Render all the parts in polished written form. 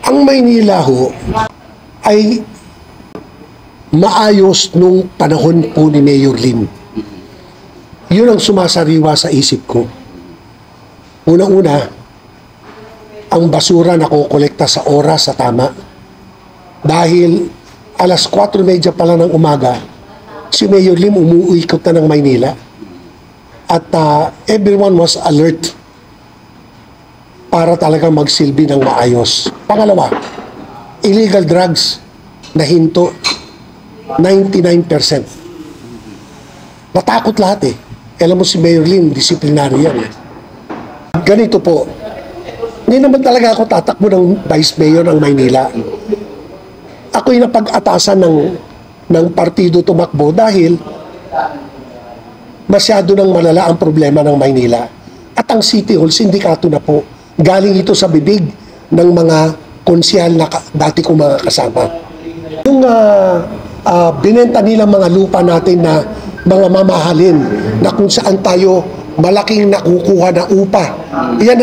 Ang Maynila ho ay maayos nung panahon po ni Mayor Lim. Yun ang sumasariwa sa isip ko. Unang-una, ang basura na kukolekta sa oras sa tama. Dahil alas 4:30 pa lang ng umaga, si Mayor Lim umuikot na ng Maynila. At everyone was alert para talagang magsilbi ng maayos. Pangalawa, illegal drugs na hinto, 99%. Natakot lahat eh. Alam mo si Mayor Lim, disiplinaryo yan eh. Ganito po, hindi naman talaga ako tatakbo ng Vice Mayor ng Maynila. Ako'y napag-atasan ng partido tumakbo dahil masyado nang malala ang problema ng Maynila. At ang City Hall, sindikato na po. Galing ito sa bibig ng mga konsyal na dati kong mga kasama. Yung binenta nilang mga lupa natin na mga mamahalin na kung saan tayo malaking nakukuha na upa. Yan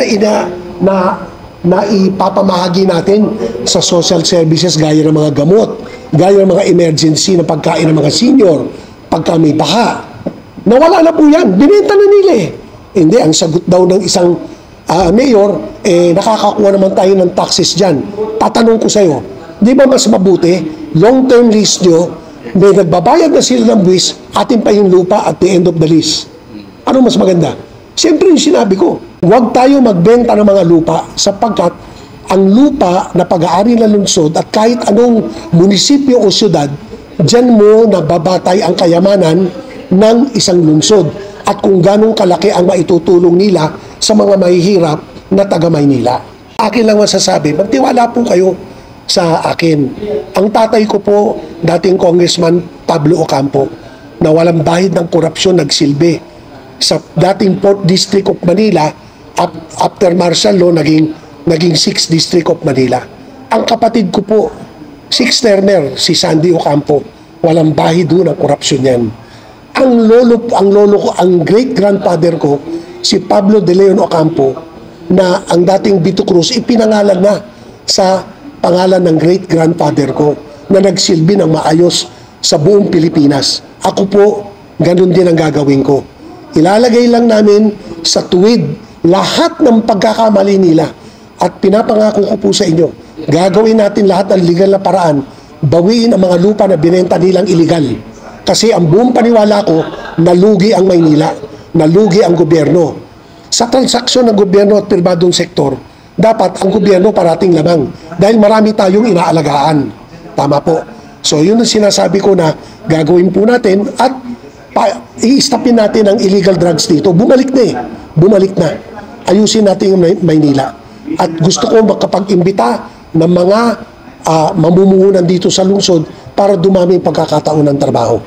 na ipapamahagi natin sa social services gaya ng mga gamot, gaya ng mga emergency na pagkain ng mga senior, pagka may baha. Nawala na po yan. Binenta na nila eh. Hindi, ang sagot daw ng isang mayor, nakakakuha naman tayo ng taxes dyan. Tatanong ko sa'yo, di ba mas mabuti, long-term lease nyo, may nagbabayad na sila ng buwis, atin pa yung lupa at the end of the lease. Ano mas maganda? Siyempre yung sinabi ko, huwag tayo magbenta ng mga lupa sapagkat ang lupa na pag-aari ng lungsod at kahit anong munisipyo o syudad, dyan mo nababatay ang kayamanan ng isang lungsod at kung ganong kalaki ang maitutulong nila sa mga mahihirap na taga-Maynila. Akin lang masasabi, magtiwala po kayo sa akin. Ang tatay ko po, dating Congressman Pablo Ocampo, na walang bahid ng korupsyon nagsilbi sa dating 4th District of Manila, after martial law, naging 6th District of Manila. Ang kapatid ko po, 6th termer, si Sandy Ocampo, walang bahid doon ng korupsyon yan. Ang lolo ko, ang great-grandfather ko, si Pablo de Leon Ocampo, na ang dating Vito Cruz, ipinangalan na sa pangalan ng great-grandfather ko na nagsilbi ng maayos sa buong Pilipinas. Ako po, ganun din ang gagawin ko. Ilalagay lang namin sa tuwid lahat ng pagkakamali nila at pinapangako ko po sa inyo, gagawin natin lahat ng legal na paraan, bawiin ang mga lupa na binenta nilang illegal. Kasi ang buong paniwala ko, nalugi ang Maynila, nalugi ang gobyerno. Sa transaksyon ng gobyerno at pribadong sektor, dapat ang gobyerno parating lamang dahil marami tayong inaalagaan. Tama po. So yun ang sinasabi ko na gagawin po natin at i-stopin natin ang illegal drugs dito. Bumalik na eh. Bumalik na. Ayusin natin yung Maynila. At gusto ko makapag-imbita ng mga mamumuhunan dito sa lungsod para dumami ang pagkakataon ng trabaho.